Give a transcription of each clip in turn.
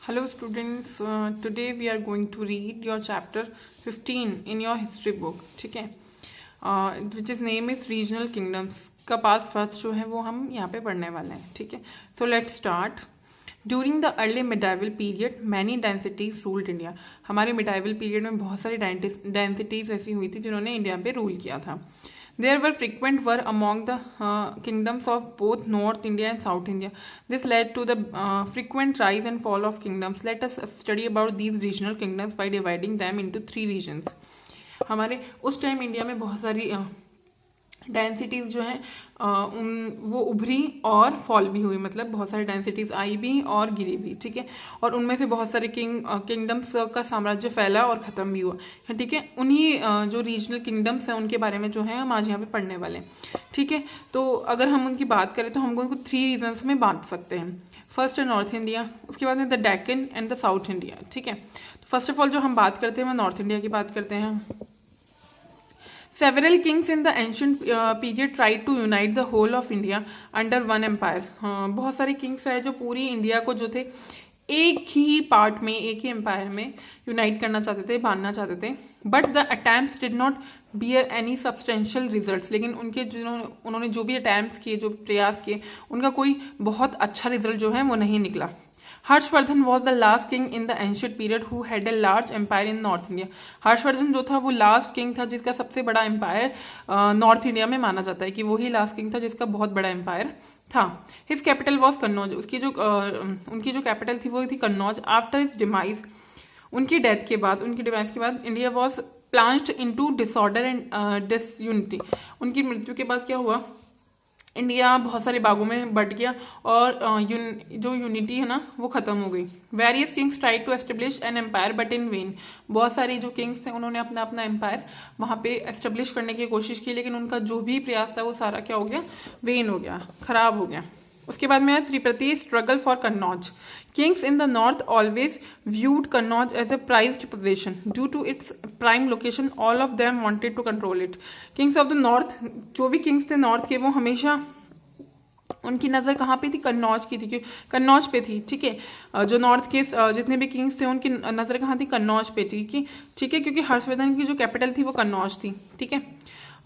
Hello students, today we are going to read your chapter 15 in your history book. ठीक है, which is name is regional kingdoms का part first जो है वो हम यहाँ पे पढ़ने वाले हैं. ठीक है, so let's start. During the early medieval period many densities ruled India. हमारे मिडाइवल पीरियड में बहुत सारी डेंसिटीज ऐसी हुई थी जिन्होंने इंडिया पे रूल किया था. There were frequent war among the kingdoms of both North India and South India. This led to the frequent rise and fall of kingdoms. Let us study about these regional kingdoms by dividing them into 3 regions. हमारे उस time India में बहुत सारी densities जो हैं वो उभरी और फॉल भी हुई, मतलब बहुत सारी डेंसिटीज आई भी और गिरी भी. ठीक है, और उनमें से बहुत सारे किंगडम्स का साम्राज्य फैला और खत्म भी हुआ. ठीक है, उन्हीं जो रीजनल किंगडम्स हैं उनके बारे में जो है हम आज यहाँ पे पढ़ने वाले हैं. ठीक है, तो अगर हम उनकी बात करें तो हम उनको 3 रीजन्स में बांट सकते हैं. फर्स्ट है नॉर्थ इंडिया, उसके बाद है the Deccan and the south India. ठीक है, तो फर्स्ट ऑफ ऑल जो हम बात करते हैं वो नॉर्थ इंडिया की बात करते हैं. Several kings in the ancient period tried to unite the whole of India under one empire. बहुत सारे किंग्स है जो पूरी इंडिया को जो थे एक ही पार्ट में, एक ही एम्पायर में यूनाइट करना चाहते थे, बांधना चाहते थे. But the attempts did not bear any substantial results. लेकिन उनके उन्होंने जो भी अटैम्प्ट्स किए, जो प्रयास किए, उनका कोई बहुत अच्छा रिजल्ट जो है वो नहीं निकला. Harshvardhan was the last king in the ancient period who had a large empire in north India. Harshvardhan जो था वो लास्ट किंग था जिसका सबसे बड़ा एम्पायर नॉर्थ इंडिया में माना जाता है कि वो ही लास्ट किंग था जिसका बहुत बड़ा एम्पायर था. His capital was Kannauj. उनकी जो कैपिटल थी वो थी कन्नौज. आफ्टर हिज डिमाइज, उनकी डेथ के बाद, उनकी डिमाइज के बाद India was plunged into disorder and disunity. उनकी मृत्यु के बाद क्या हुआ, इंडिया बहुत सारे भागों में बट गया और जो यूनिटी है ना वो खत्म हो गई. Various kings tried to establish an empire but in vain. बहुत सारे जो किंग्स थे उन्होंने अपना अपना एम्पायर वहां पे एस्टेब्लिश करने की कोशिश की, लेकिन उनका जो भी प्रयास था वो सारा क्या हो गया, वेन हो गया, खराब हो गया. उसके बाद में tripartite struggle for Kannauj. Kings in the north always viewed Kannauj as a prized position due to its prime location. All of them wanted to control it. Kings of the north, जो भी किंग्स थे नॉर्थ के, वो हमेशा उनकी नजर कहाँ पे थी, कन्नौज की थी, क्योंकि कन्नौज पे थी. ठीक है, जो नॉर्थ के जितने भी किंग्स थे उनकी नजर कहाँ थी, कन्नौज पे थी. ठीक है, क्योंकि हर्षवर्धन की जो कैपिटल थी वो कन्नौज थी. ठीक है,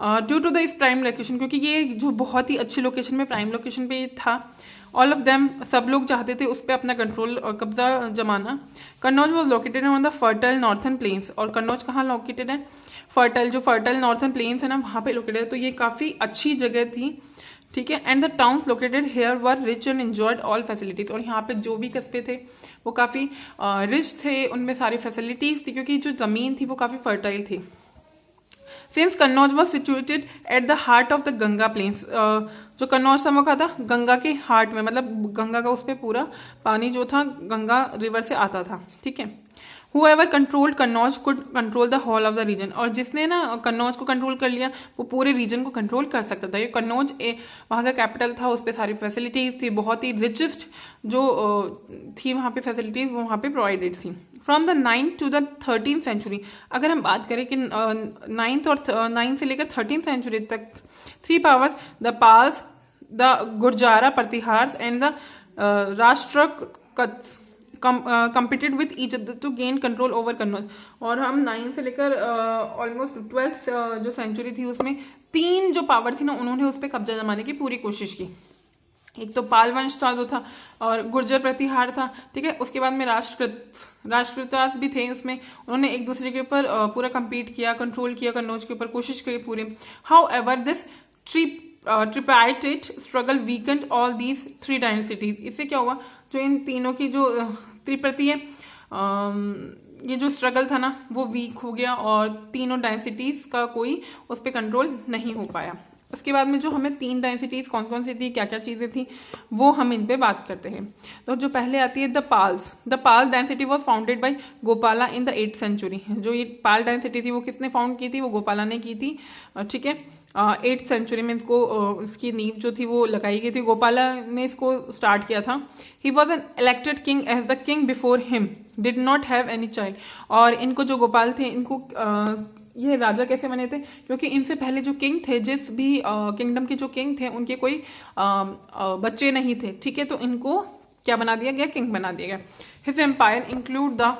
ड्यू टू द इस प्राइम लोकेशन, क्योंकि ये जो बहुत ही अच्छी लोकेशन में, प्राइम लोकेशन पे था. ऑल ऑफ देम, सब लोग चाहते थे उस पर अपना कंट्रोल, कब्जा जमाना. Kannauj was located on the fertile northern plains. और कन्नौज कहाँ लोकेटेड है, फर्टाइल नॉर्थन प्लेन्स है ना, वहाँ पे लोकेटेड है. तो ये काफी अच्छी जगह थी. ठीक है, and the towns located here were rich and enjoyed all facilities. और यहाँ पे जो भी कस्बे थे वो काफी रिच थे, उनमें सारी फैसिलिटीज थी क्योंकि जो जमीन थी वो काफी फर्टाइल थी. Since Kannauj was situated at the heart of the Ganga plains. जो कन्नौज था वो क्या था, गंगा के हार्ट में, मतलब गंगा का उस पर पूरा पानी जो था गंगा रिवर से आता था. ठीक है, Whoever controlled Kannauj could control the whole of the region. और जिसने ना कन्नौज को कंट्रोल कर लिया वो पूरे रीजन को कंट्रोल कर सकता था. ये कन्नौज वहाँ का कैपिटल था, उस पर सारी फैसिलिटीज थी, बहुत ही रिचेस्ट जो थी वहाँ पे फैसिलिटीज वो वहाँ पे प्रोवाइडेड थी. From the 9th to the 13th century, अगर हम बात करें कि 9 से लेकर 13th सेंचुरी तक, 3 powers, the Palas, the Gurjara Pratiharas and the Rashtra competed with each other to gain control over Kannauj. और हम 9 से लेकर ऑलमोस्ट 12th जो सेंचुरी थी उसमें 3 जो पावर थी ना उन्होंने उस पर कब्जा जमाने की पूरी कोशिश की. एक तो पाल वंश था जो था, और गुर्जर प्रतिहार था. ठीक है, उसके बाद में राष्ट्रकृतास भी थे. उसमें उन्होंने एक दूसरे के ऊपर पूरा कम्पीट किया, कंट्रोल किया कन्नौज के ऊपर, कोशिश की पूरी. How ever this tripartite struggle weakened all these 3 dynasties. इससे क्या हुआ, जो इन तीनों की जो त्रिप्रति है, ये जो स्ट्रगल था ना वो वीक हो गया और तीनों डायनेसिटीज का कोई उस पर कंट्रोल नहीं हो पाया. उसके बाद में जो हमें 3 डायनेसिटीज कौन कौन सी थी, क्या क्या चीजें थी, वो हम इन पे बात करते हैं. तो जो पहले आती है the Palas. The Pala dynasty was founded by Gopala in the 8th century. जो ये पाल डायनेसिटी थी वो किसने फाउंड की थी, वो गोपाला ने की थी. ठीक है, 8th सेंचुरी में इसकी नींव जो थी वो लगाई गई थी, गोपाला ने इसको स्टार्ट किया था. He was an elected king as the king before him did not have any child. और इनको जो गोपाल थे इनको ये राजा कैसे बने थे, क्योंकि इनसे पहले जो किंग थे, जिस भी किंगडम के जो किंग थे उनके कोई बच्चे नहीं थे. ठीक है, तो इनको क्या बना दिया गया, किंग बना दिया गया। His empire include the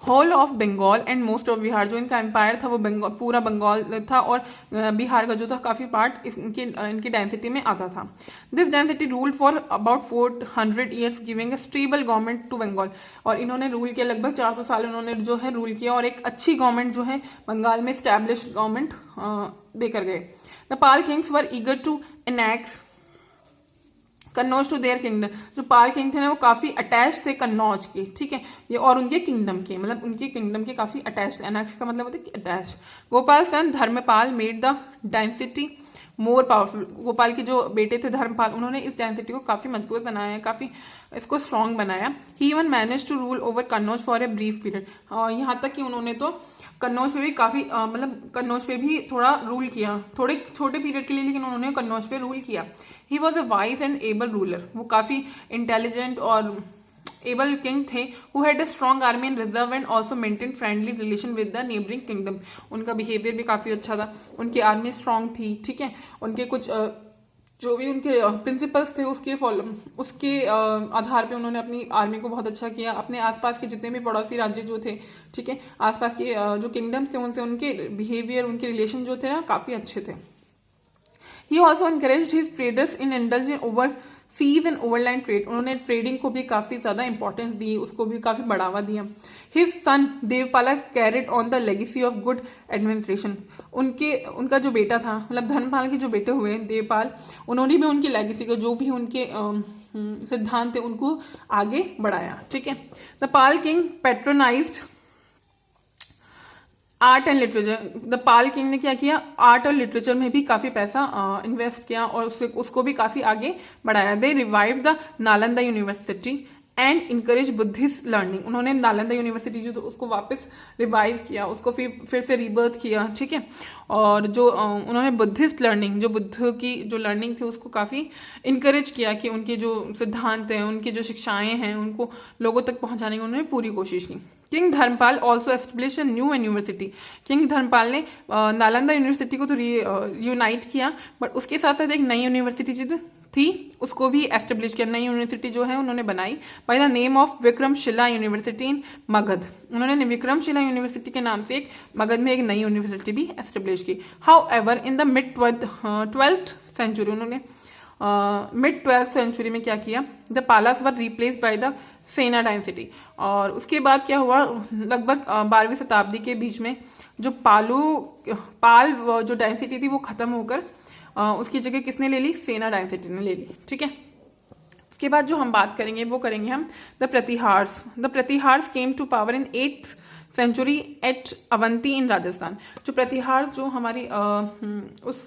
whole of Bengal and most of Bihar. जो इनका एम्पायर था वो बंगाल, पूरा बंगाल था और बिहार का जो था काफी पार्ट इनकी डेंसिटी में आता था। This dynasty ruled for about 400 years giving a stable government to Bengal. और इन्होंने रूल किया लगभग 400 साल इन्होंने जो है रूल किया और एक अच्छी गवर्नमेंट जो है बंगाल में स्टैब्लिश गवर्नमेंट देकर गए। The Pala kings were eager to annex Kannauj to their kingdom. जो पाल किंग थे ना वो काफी अटैच थे कन्नौज के, ठीक है, ये और उनके किंगडम के, मतलब उनके किंगडम के काफी अटैच थे। एनेक्स का मतलब होता है कि attach. Gopal son Dharmapal made the dynasty more powerful. Gopal के जो बेटे थे धर्मपाल, उन्होंने इस डेंसिटी को काफी मजबूत बनाया, काफी इसको स्ट्रॉन्ग बनाया। He even manage to rule over Kannauj for a brief period. यहाँ तक कि उन्होंने तो कन्नौज पे भी काफी मतलब कन्नौज पे भी थोड़ा रूल किया, थोड़े छोटे पीरियड के लिए, लेकिन उन्होंने कन्नौज पे रूल किया। He was a wise and able ruler. वो काफी इंटेलिजेंट और एबल किंग थे। Who had a strong army and reserve and also maintain friendly relation with the neighbouring kingdom. उनका बिहेवियर भी काफी अच्छा था, उनकी आर्मी स्ट्रॉन्ग थी, ठीक है। उनके कुछ जो भी उनके प्रिंसिपल्स थे उसके आधार पे उन्होंने अपनी आर्मी को बहुत अच्छा किया। अपने आसपास के जितने भी पड़ोसी राज्य जो थे, ठीक है, आसपास के जो किंगडम्स थे उनसे उनके बिहेवियर, उनके रिलेशन जो थे ना काफी अच्छे थे। He also encouraged his traders in indulging over seas and overland trade. उन्होंने ट्रेडिंग को भी काफी ज्यादा इंपॉर्टेंस दी, उसको भी काफी बढ़ावा दिया। His son Devapala carried on the legacy of good administration. उनका जो बेटा था, मतलब धर्मपाल के जो बेटे हुए देवपाल, उन्होंने भी उनकी लेगेसी को, जो भी उनके सिद्धांत थे उनको आगे बढ़ाया, ठीक है। The Pala king patronized art and literature. The Pala king ने क्या किया, आर्ट और लिटरेचर में भी काफी पैसा इन्वेस्ट किया और उसको भी काफी आगे बढ़ाया। They revive the Nalanda university and encourage Buddhist learning. उन्होंने नालंदा यूनिवर्सिटी जो उसको वापस रिवाइव किया, उसको फिर से रिबर्थ किया, ठीक है। और जो उन्होंने बुद्धिस्ट लर्निंग, जो बुद्ध की जो लर्निंग थी उसको काफी इनकरेज किया कि उनके जो सिद्धांत हैं, उनकी जो शिक्षाएं हैं, उनको लोगों तक पहुंचाने की उन्होंने पूरी कोशिश की। King Dharmapal also establish a new university. King Dharmapal ने नालंदा यूनिवर्सिटी को तो यूनाइट किया, बट उसके साथ साथ एक नई यूनिवर्सिटी जो थी उसको भी एस्टेब्लिश किया। नई यूनिवर्सिटी जो है उन्होंने बनाई by the name of Vikramashila university in Magadh. उन्होंने विक्रमशिला यूनिवर्सिटी के नाम से एक मगध में एक नई यूनिवर्सिटी भी एस्टेब्लिश की। However in the mid 12th century, उन्होंने मिड 12th सेंचुरी में क्या किया, the Palas were replaced by the Sena dynasty. और उसके बाद क्या हुआ, लगभग 12वीं शताब्दी के बीच में जो पाल जो डायनेसिटी थी वो खत्म होकर उसकी जगह किसने ले ली, सेना डायनेसिटी ने ले ली, ठीक है। उसके बाद जो हम बात करेंगे वो करेंगे हम the Pratiharas. The Pratiharas came to power in 8th century at Avanti in Rajasthan. जो प्रतिहार्स जो हमारी उस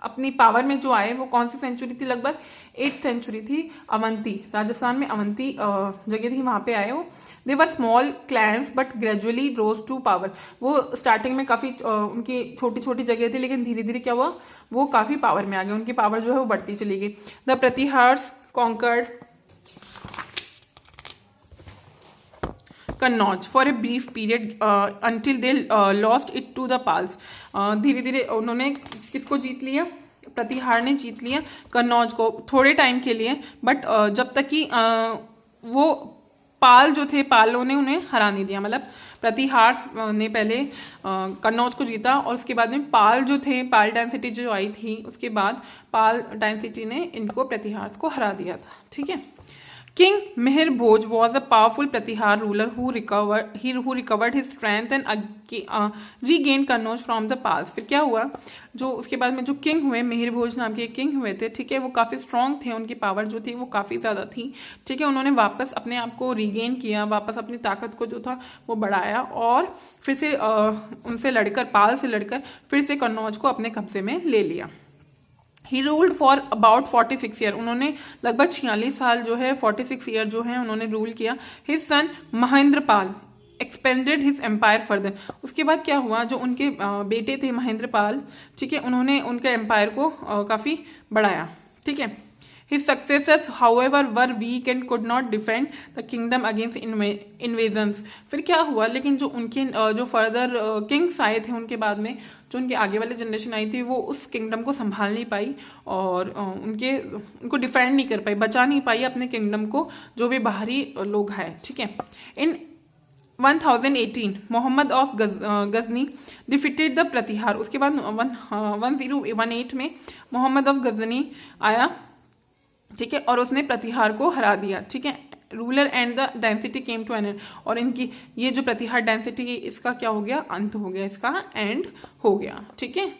अपनी पावर में जो आए वो कौन सी सेंचुरी थी, लगभग 8th सेंचुरी थी। अवंती, राजस्थान में अवंती जगह थी, वहां पे आए वो। They were small clans but gradually rose to power. वो स्टार्टिंग में काफी उनकी छोटी छोटी जगह थी, लेकिन धीरे धीरे क्या हुआ, वो काफी पावर में आ गए, उनकी पावर जो है वो बढ़ती चली गई। The Pratiharas conquered Kannauj for a brief period until they lost it to the Palas. धीरे धीरे उन्होंने किसको जीत लिया, प्रतिहार ने जीत लिया कन्नौज को थोड़े टाइम के लिए, बट जब तक कि वो पाल जो थे, पालों ने उन्हें हरा नहीं दिया। मतलब प्रतिहार ने पहले कन्नौज को जीता और उसके बाद में पाल जो थे, पाल डायनेसिटी जो आई थी, उसके बाद पाल डायनेसिटी ने इनको प्रतिहार को हरा दिया था, ठीक है। King Mihir Bhoj was a powerful Pratihar ruler who recovered his strength and regained Kannauj from the Pals। फिर क्या हुआ, जो उसके बाद में जो किंग हुए, मिहिर भोज नाम के किंग हुए थे, ठीक है, वो काफी स्ट्रांग थे, उनकी पावर जो थी वो काफी ज्यादा थी, ठीक है। उन्होंने वापस अपने आप को रीगेन किया, वापस अपनी ताकत को जो था वो बढ़ाया और फिर से उनसे लड़कर, पाल से लड़कर फिर से कन्नौज को अपने कब्जे में ले लिया। He ruled for about 46 year. उन्होंने लगभग 46 साल जो है, 46 ईयर जो है उन्होंने रूल किया। His son Mahendra Pal expanded his empire further. उसके बाद क्या हुआ, जो उनके बेटे थे महेंद्र पाल, ठीक है, उन्होंने उनके एम्पायर को काफी बढ़ाया, ठीक है। His successors, however, were weak and could not defend the kingdom against invasions. फिर क्या हुआ, लेकिन जो उनके जो फर्दर किंग्स आए थे उनके बाद में, जो उनके आगे वाले जनरेशन आई थी, वो उस किंगडम को संभाल नहीं पाई और उनको डिफेंड नहीं कर पाई, बचा नहीं पाई अपने किंगडम को जो भी बाहरी लोग आए। ठीक है। In 1018 Mohammed of Ghazni defeated the Pratihara. उसके बाद 1018 में मोहम्मद ऑफ गजनी आया, ठीक है, और उसने प्रतिहार को हरा दिया। ठीक है। Ruler and the dynasty came to an end, और इनकी ये जो प्रतिहार डेंसिटी, इसका क्या हो गया, अंत हो गया, इसका एंड हो गया। ठीक है।